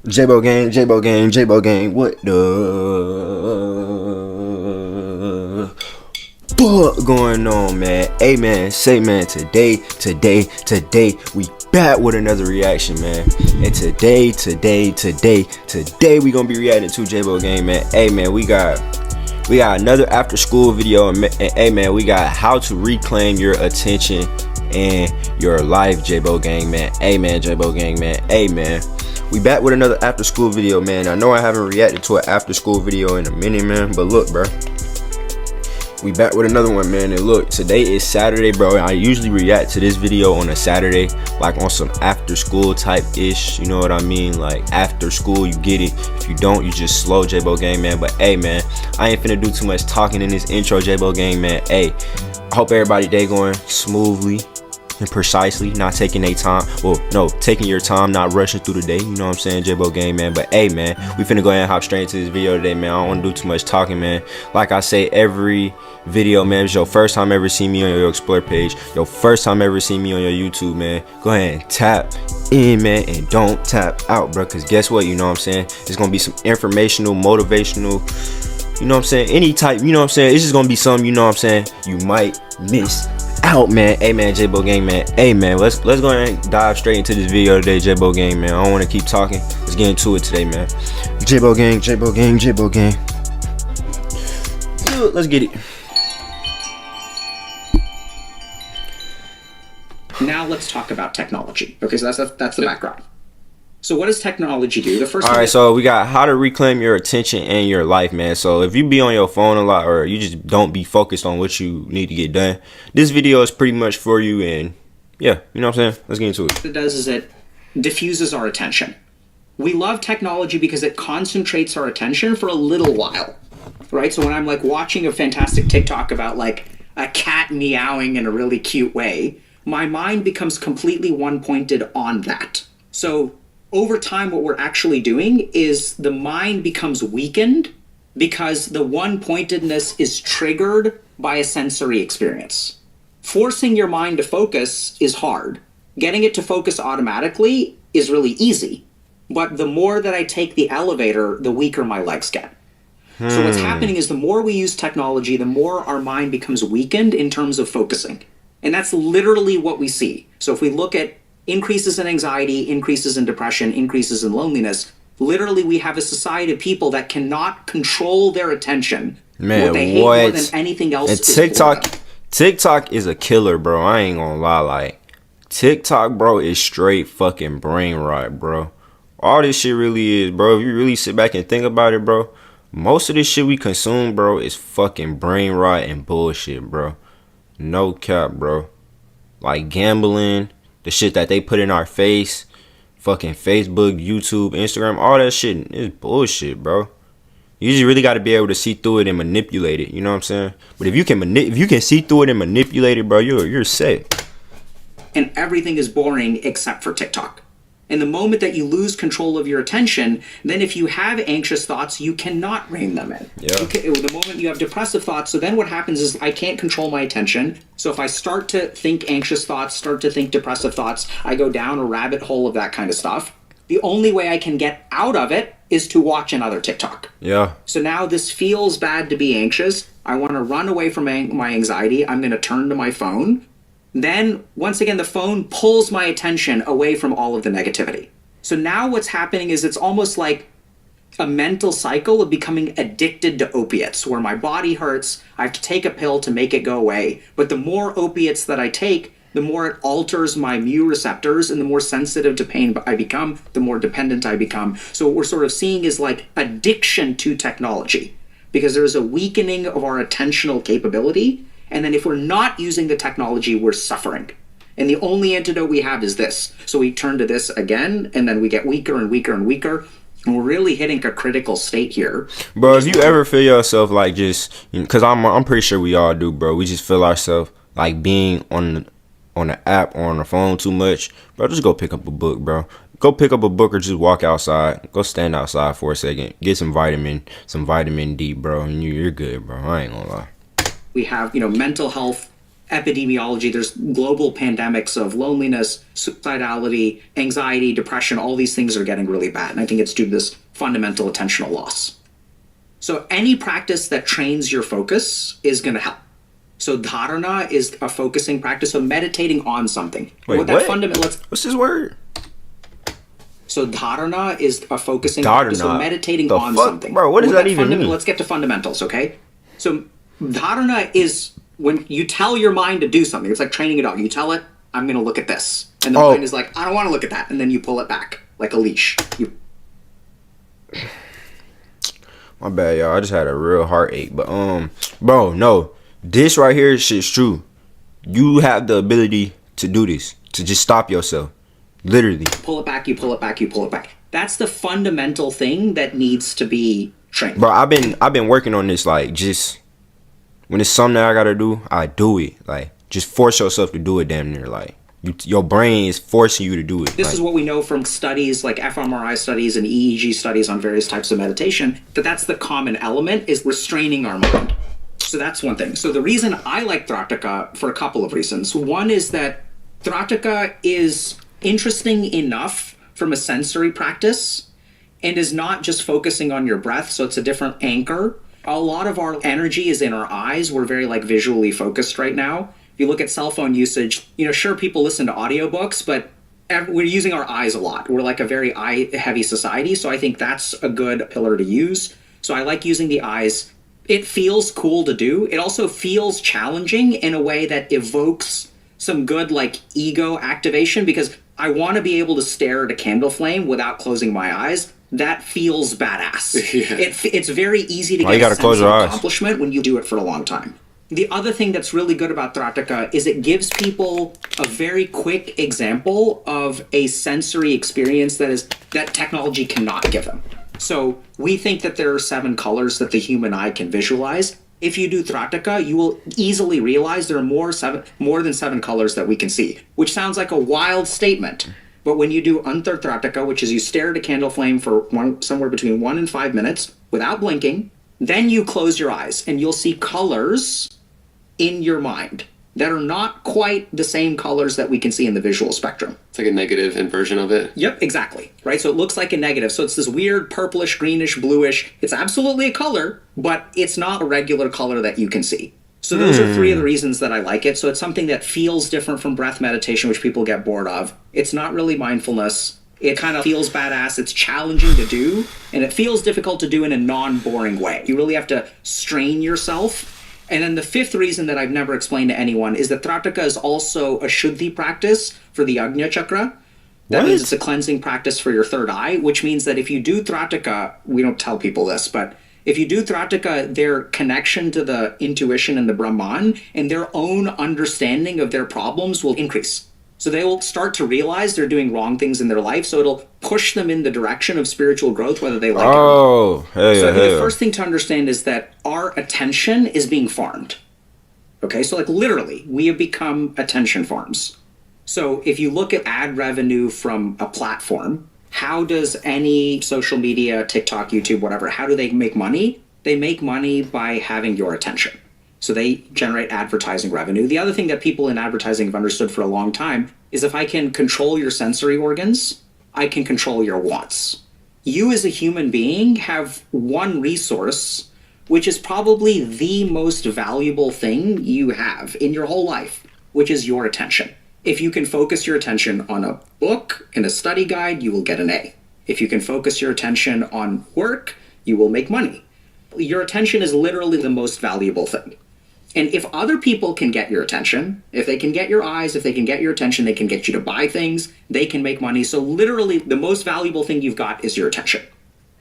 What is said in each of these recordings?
Jaybogng, Jaybogng, Jaybogng, what the fuck going on, man? Hey, man, say, man, today, we back with another reaction, man. And today, we gonna be reacting to Jaybogng, man. Hey, man, we got another after school video, and hey, man, we got how to reclaim your attention and your life, Jaybogng, man. Hey, man, Jaybogng, man. Hey, man. We back with another after school video, man. I know I haven't reacted to an after school video in a minute, man, but look, bro, we back with another one, man. And look, today is Saturday, bro. I usually react to this video on a Saturday, like on some after school type ish, you know what I mean? Like after school, you get it. If you don't, you just slow, Jaybogng, man. But hey, man, I ain't finna do too much talking in this intro, Jaybogng, man. Hey, I hope everybody day going smoothly and precisely, not taking their time. Well, no, taking your time, not rushing through the day, you know what I'm saying, Jaybogng, man. But hey, man, we finna go ahead and hop straight into this video today, man. I don't want to do too much talking, man. Like I say every video, man, it's your first time ever see me on your Explore page, your first time ever see me on your YouTube, man. Go ahead and tap in, man, and don't tap out, bro, because guess what, you know what I'm saying, it's gonna be some informational, motivational, you know what I'm saying, any type, you know what I'm saying, it's just gonna be something, you know what I'm saying, you might miss out, man. Hey, man, Jaybogng, man. Hey, man, let's go ahead and dive straight into this video today, Jaybogng, man. I don't want to keep talking. Let's get into it today, man. Jaybogng, Jaybogng. Let's get it. Now let's talk about technology. Okay, so that's the background. So what does technology do? The first. All right, so we got how to reclaim your attention and your life, man. So if you be on your phone a lot, or you just don't be focused on what you need to get done, this video is pretty much for you. And yeah, you know what I'm saying? Let's get into it. What it does is it diffuses our attention. We love technology because it concentrates our attention for a little while, right? So when I'm like watching a fantastic TikTok about like a cat meowing in a really cute way, my mind becomes completely one-pointed on that. So over time, what we're actually doing is the mind becomes weakened because the one-pointedness is triggered by a sensory experience. Forcing your mind to focus is hard. Getting it to focus automatically is really easy. But the more that I take the elevator, the weaker my legs get. So what's happening is the more we use technology, the more our mind becomes weakened in terms of focusing. And that's literally what we see. So if we look at increases in anxiety, increases in depression, increases in loneliness, literally we have a society of people that cannot control their attention. Man, what they hate more than anything else. And TikTok is a killer, bro. I ain't gonna lie. Like, TikTok, bro, is straight fucking brain rot, bro. All this shit really is, bro. If you really sit back and think about it, bro, most of this shit we consume, bro, is fucking brain rot and bullshit, bro. No cap, bro. Like gambling, the shit that they put in our face, fucking Facebook, YouTube, Instagram, all that shit is bullshit, bro. You just really got to be able to see through it and manipulate it, you know what I'm saying? But if you can see through it and manipulate it, bro, you're set. And everything is boring except for TikTok. And the moment that you lose control of your attention, then if you have anxious thoughts, you cannot rein them in. Yeah. The moment you have depressive thoughts, so then what happens is I can't control my attention. So if I start to think anxious thoughts, start to think depressive thoughts, I go down a rabbit hole of that kind of stuff. The only way I can get out of it is to watch another TikTok. Yeah. So now this feels bad to be anxious. I want to run away from my anxiety. I'm going to turn to my phone. Then, once again, the phone pulls my attention away from all of the negativity. So now what's happening is it's almost like a mental cycle of becoming addicted to opiates, where my body hurts, I have to take a pill to make it go away. But the more opiates that I take, the more it alters my mu receptors, and the more sensitive to pain I become, the more dependent I become. So what we're sort of seeing is like addiction to technology, because there's a weakening of our attentional capability. And then if we're not using the technology, we're suffering. And the only antidote we have is this. So we turn to this again, and then we get weaker and weaker and weaker. And we're really hitting a critical state here. Bro, if you ever feel yourself like just, because I'm pretty sure we all do, bro. We just feel ourselves like being on the app or on the phone too much. Bro, just go pick up a book, bro. Go pick up a book or just walk outside. Go stand outside for a second. Get some vitamin D, bro. And you're good, bro. I ain't gonna lie. We have, mental health epidemiology, there's global pandemics of loneliness, suicidality, anxiety, depression. All these things are getting really bad. And I think it's due to this fundamental attentional loss. So any practice that trains your focus is going to help. So dharana is a focusing practice, so meditating on something. Wait, what? What's this word? So dharana is a focusing practice, so meditating on something. Bro, what does that even mean? Let's get to fundamentals, okay? So dharana is when you tell your mind to do something. It's like training a dog. You tell it, I'm going to look at this. And the mind is like, I don't want to look at that. And then you pull it back like a leash. My bad, y'all. I just had a real heartache. But, bro, no. This right here shit's true. You have the ability to do this. To just stop yourself. Literally. Pull it back, you pull it back, you pull it back. That's the fundamental thing that needs to be trained. Bro, I've been working on this, like, just when it's something that I gotta do, I do it. Like, just force yourself to do it damn near. Like, your brain is forcing you to do it. This is what we know from studies like fMRI studies and EEG studies on various types of meditation, that's the common element is restraining our mind. So that's one thing. So the reason I like Trataka for a couple of reasons. One is that Trataka is interesting enough from a sensory practice and is not just focusing on your breath, so it's a different anchor. A lot of our energy is in our eyes. We're very visually focused right now. If you look at cell phone usage, sure, people listen to audiobooks, but we're using our eyes a lot. We're like a very eye-heavy society, so I think that's a good pillar to use. So I like using the eyes. It feels cool to do. It also feels challenging in a way that evokes some good ego activation, because I want to be able to stare at a candle flame without closing my eyes. That feels badass. Yeah. It's very easy to get a sense of accomplishment when you do it for a long time. The other thing that's really good about Trataka is it gives people a very quick example of a sensory experience that technology cannot give them. So we think that there are 7 colors that the human eye can visualize. If you do Trataka, you will easily realize there are more than 7 colors that we can see, which sounds like a wild statement. But when you do Antar Trataka, which is you stare at a candle flame for somewhere between 1 and 5 minutes without blinking, then you close your eyes and you'll see colors in your mind that are not quite the same colors that we can see in the visual spectrum. It's like a negative inversion of it. Yep, exactly. Right, so it looks like a negative. So it's this weird purplish, greenish, bluish. It's absolutely a color, but it's not a regular color that you can see. So those are 3 of the reasons that I like it. So it's something that feels different from breath meditation, which people get bored of. It's not really mindfulness. It kind of feels badass. It's challenging to do, and it feels difficult to do in a non-boring way. You really have to strain yourself. And then the 5th reason that I've never explained to anyone is that Trataka is also a Shuddhi practice for the Ajna Chakra. That means it's a cleansing practice for your 3rd eye, which means that if you do Trataka, we don't tell people this, but if you do Trataka, their connection to the intuition and the Brahman and their own understanding of their problems will increase. So they will start to realize they're doing wrong things in their life, so it'll push them in the direction of spiritual growth, whether they like it or not. So the first thing to understand is that our attention is being farmed. Okay, so literally, we have become attention farms. So if you look at ad revenue from a platform, how does any social media, TikTok, YouTube, whatever, how do they make money? They make money by having your attention. So they generate advertising revenue. The other thing that people in advertising have understood for a long time is if I can control your sensory organs, I can control your wants. You as a human being have one resource, which is probably the most valuable thing you have in your whole life, which is your attention. If you can focus your attention on a book and a study guide, you will get an A. If you can focus your attention on work, you will make money. Your attention is literally the most valuable thing. And if other people can get your attention, if they can get your eyes, if they can get your attention, they can get you to buy things, they can make money. So literally the most valuable thing you've got is your attention.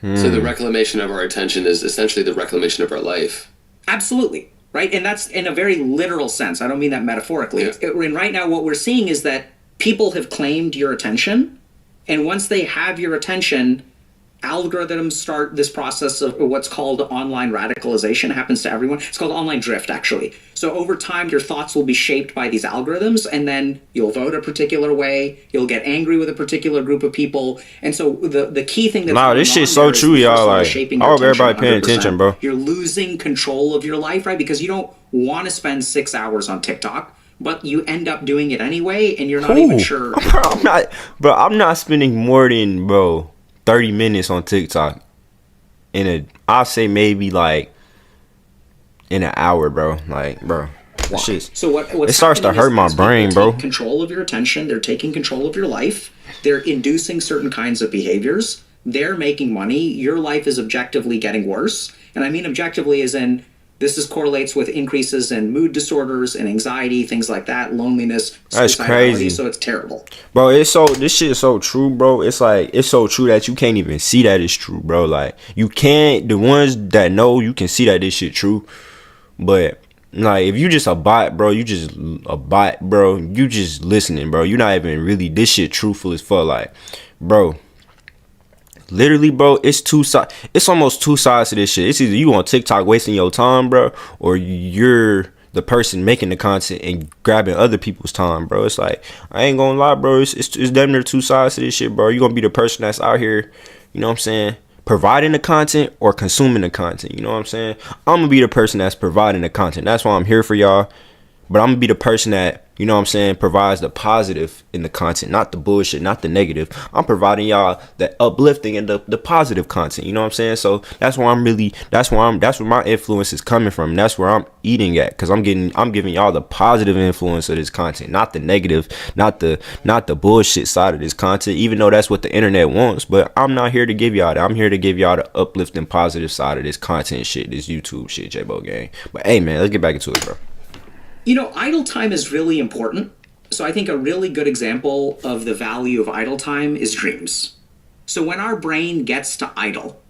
So the reclamation of our attention is essentially the reclamation of our life. Absolutely. Right? And that's in a very literal sense. I don't mean that metaphorically. Yeah. And right now what we're seeing is that people have claimed your attention. And once they have your attention, algorithms start this process of what's called online radicalization. It happens to everyone. It's called online drift, actually. So over time, your thoughts will be shaped by these algorithms, and then you'll vote a particular way. You'll get angry with a particular group of people. And so the key thing that's this shit's so true, y'all. I hope everybody paying attention, bro. You're losing control of your life, right? Because you don't want to spend 6 hours on TikTok. but you end up doing it anyway, and you're not even sure. I'm not spending more than 30 minutes on TikTok I'll say maybe like in an hour, bro. Like, bro. So what's it starts to hurt my brain, bro. Control of your attention. They're taking control of your life. They're inducing certain kinds of behaviors. They're making money. Your life is objectively getting worse. And I mean objectively as in this correlates with increases in mood disorders and anxiety, things like that, loneliness, that's crazy. So it's terrible. Bro, this shit is so true, bro. It's like, it's so true that you can't even see that it's true, bro. Like, you can't, the ones that know, you can see that this shit true. But like, if you just a bot, bro, you just listening, bro. You're not even really, this shit truthful as fuck. Like, bro, literally, bro, it's two sides. It's almost two sides to this shit. It's either you on TikTok wasting your time, bro, or you're the person making the content and grabbing other people's time, bro. It's like, I ain't gonna lie, bro. It's damn near two sides to this shit, bro. You gonna be the person that's out here, you know what I'm saying, providing the content or consuming the content. You know what I'm saying? I'm gonna be the person that's providing the content. That's why I'm here for y'all. But I'm gonna be the person that, you know what I'm saying, provides the positive in the content, not the bullshit, not the negative. I'm providing y'all the uplifting and the positive content. You know what I'm saying? So that's where that's where my influence is coming from. That's where I'm eating at, because I'm giving y'all the positive influence of this content, not the negative, not the bullshit side of this content, even though that's what the internet wants. But I'm not here to give y'all that. I'm here to give y'all the uplifting positive side of this content shit, this YouTube shit, Jaybogng. But hey, man, let's get back into it, bro. You know, idle time is really important. So I think a really good example of the value of idle time is dreams. So when our brain gets to idle,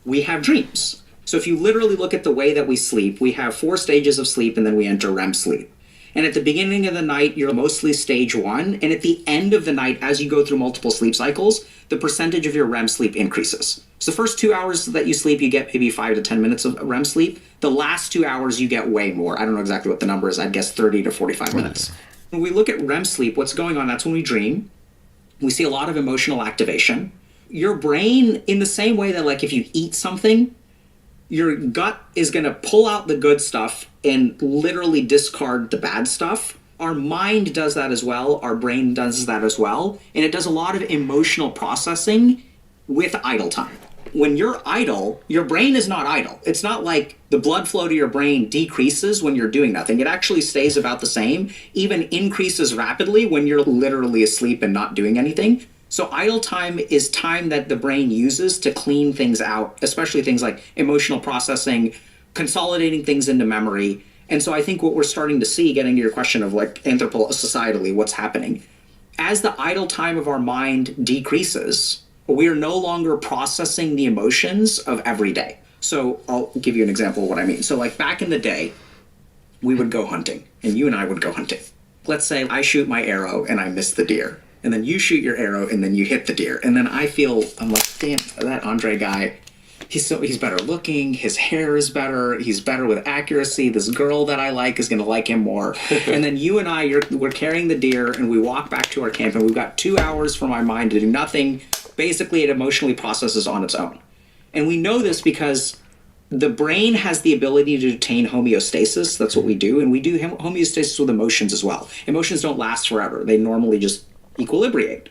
we have dreams. So if you literally look at the way that we sleep, we have 4 stages of sleep and then we enter REM sleep. And at the beginning of the night, you're mostly stage 1. And at the end of the night, as you go through multiple sleep cycles, the percentage of your REM sleep increases. So the first 2 hours that you sleep, you get maybe 5 to 10 minutes of REM sleep. The last 2 hours, you get way more. I don't know exactly what the number is. I'd guess 30 to 45 minutes. When we look at REM sleep, what's going on? That's when we dream. We see a lot of emotional activation. Your brain, in the same way that, like, if you eat something, your gut is going to pull out the good stuff and literally discard the bad stuff. Our mind does that as well. Our brain does that as well. And it does a lot of emotional processing with idle time. When you're idle, your brain is not idle. It's not like the blood flow to your brain decreases when you're doing nothing. It actually stays about the same, even increases rapidly when you're literally asleep and not doing anything. So idle time is time that the brain uses to clean things out, especially things like emotional processing, consolidating things into memory. And so I think what we're starting to see, getting to your question of like societally, what's happening, as the idle time of our mind decreases, we are no longer processing the emotions of every day. So I'll give you an example of what I mean. So like back in the day, we would go hunting, and you and I would go hunting. Let's say I shoot my arrow and I miss the deer. And then you shoot your arrow and then you hit the deer. And then I'm like, damn, that Andre guy, he's better looking, his hair is better, he's better with accuracy, this girl that I like is gonna like him more. And then you and we're carrying the deer and we walk back to our camp and we've got 2 hours for my mind to do nothing. Basically, it emotionally processes on its own. And we know this because the brain has the ability to attain homeostasis. That's what we do. And we do homeostasis with emotions as well. Emotions don't last forever. They normally just equilibrate.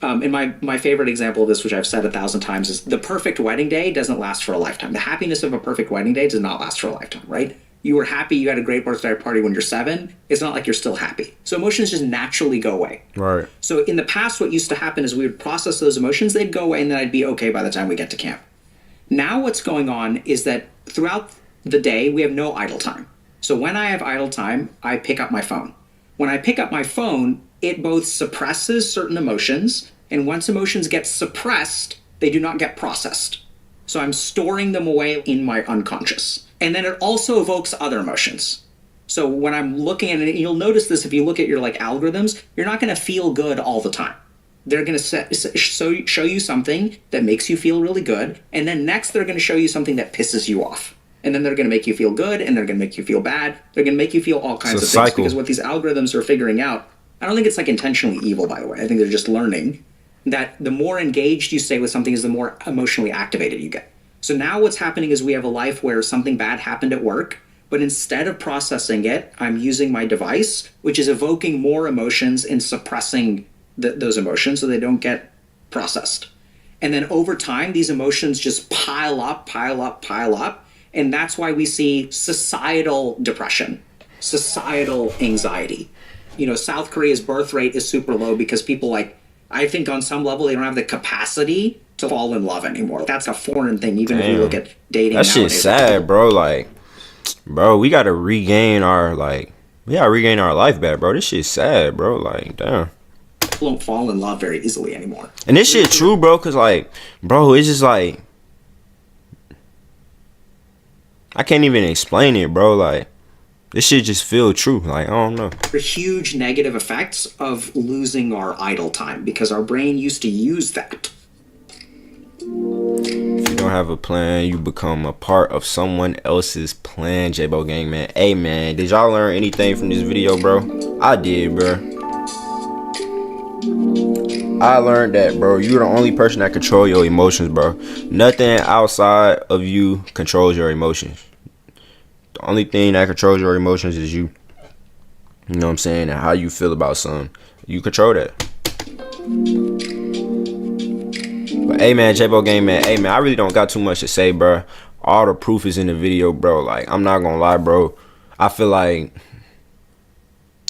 And my favorite example of this, which I've said 1,000 times, is the perfect wedding day doesn't last for a lifetime. The happiness of a perfect wedding day does not last for a lifetime, right? You were happy, you had a great birthday party when you're 7. It's not like you're still happy. So emotions just naturally go away. Right. So in the past, what used to happen is we would process those emotions, they'd go away, and then I'd be okay by the time we get to camp. Now what's going on is that throughout the day, we have no idle time. So when I have idle time, I pick up my phone. When I pick up my phone, it both suppresses certain emotions, and once emotions get suppressed, they do not get processed. So I'm storing them away in my unconscious. And then it also evokes other emotions. So when I'm looking at it, you'll notice this if you look at your like algorithms, you're not going to feel good all the time. They're going to show you something that makes you feel really good, and then next they're going to show you something that pisses you off. And then they're going to make you feel good, and they're going to make you feel bad. They're going to make you feel all kinds of things. Because what these algorithms are figuring out, I don't think it's like intentionally evil, by the way. I think they're just learning that the more engaged you stay with something is the more emotionally activated you get. So now what's happening is we have a life where something bad happened at work, But instead of processing it, I'm using my device, which is evoking more emotions and suppressing those emotions so they don't get processed. And then over time, these emotions just pile up. And that's why we see societal depression, societal anxiety. You know, South Korea's birth rate is super low because people, like, I think on some level they don't have the capacity to fall in love anymore. That's a foreign thing, even if you look at dating. That shit's sad, bro. Like, bro, we gotta regain our life back, bro. This shit's sad, bro. Like, damn. People don't fall in love very easily anymore. And this shit true, bro, cause like, bro, it's just like, I can't even explain it, bro. Like, this shit just feel true. Like, I don't know. The huge negative effects of losing our idle time because our brain used to use that. If you don't have a plan, you become a part of someone else's plan, Jaybogng, man. Hey, man, did y'all learn anything from this video, bro? I did, bro. I learned that, bro, you're the only person that control your emotions, bro. Nothing outside of you controls your emotions. The only thing that controls your emotions is you. You know what I'm saying? And how you feel about something. You control that. But hey, man, Jaybogng, man. Hey, man, I really don't got too much to say, bro. All the proof is in the video, bro. Like, I'm not gonna lie, bro. I feel like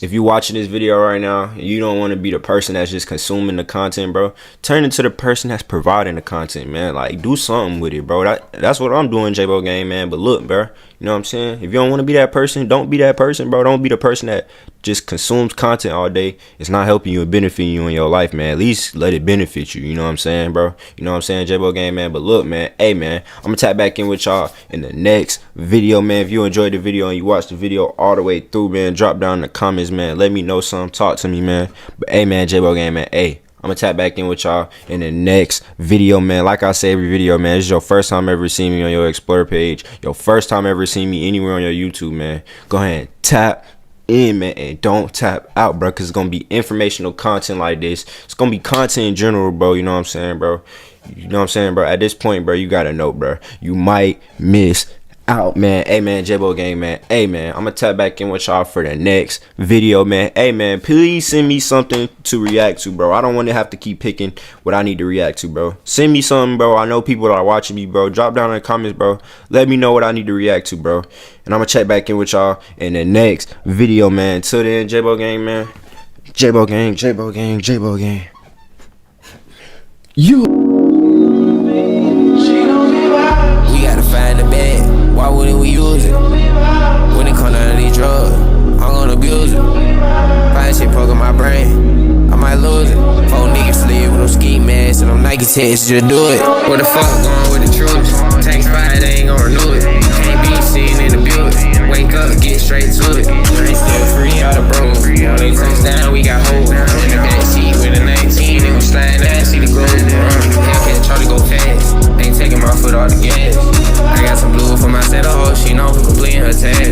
if you watching this video right now and you don't want to be the person that's just consuming the content, bro, turn into the person that's providing the content, man. Like, do something with it, bro. That's what I'm doing, Jaybogng, man. But look, bro, you know what I'm saying? If you don't want to be that person, don't be that person, bro. Don't be the person that just consumes content all day. It's not helping you and benefiting you in your life, man. At least let it benefit you. You know what I'm saying, bro? You know what I'm saying, Jaybogng, man? But look, man, hey, man, I'm going to tap back in with y'all in the next video, man. If you enjoyed the video and you watched the video all the way through, man, drop down in the comments, man. Let me know something. Talk to me, man. But hey, man, Jaybogng, man, hey, I'm gonna tap back in with y'all in the next video, man. Like I say every video, man, this is your first time ever seeing me on your Explore page, your first time ever seeing me anywhere on your YouTube, man. Go ahead and tap in, man, and don't tap out, bro, because it's gonna be informational content like this. It's gonna be content in general, bro. You know what I'm saying, bro? You know what I'm saying, bro? At this point, bro, you gotta know, bro, you might miss out, man. Hey, man, Jaybogng, man. Hey, man, I'm gonna tap back in with y'all for the next video, man. Hey, man, please send me something to react to, bro. I don't want to have to keep picking what I need to react to, bro. Send me something, bro. I know people that are watching me, bro. Drop down in the comments, bro. Let me know what I need to react to, bro. And I'm gonna check back in with y'all in the next video, man. Till then, Jaybogng, man. Jaybogng, Jaybogng, Jaybogng. You. We gotta find the bag. Why wouldn't we use it? When it come down to these drugs, I'm gonna abuse it. Find shit poking my brain, I might lose it. 4 niggas live with them ski masks and them Nike tests, just do it. What the fuck going with the truth? Take 5, they ain't gonna renew it. Can't be seen in the building. Wake up, get straight to it. I ain't still free out of bro. When they touchdown, we got hold. In the backseat with a 19, they gon' slide down, see the gold. Hellcat try to go fast, ain't taking my foot off the gas. I got some blue for my set of hoes, she know people bleeding her tag.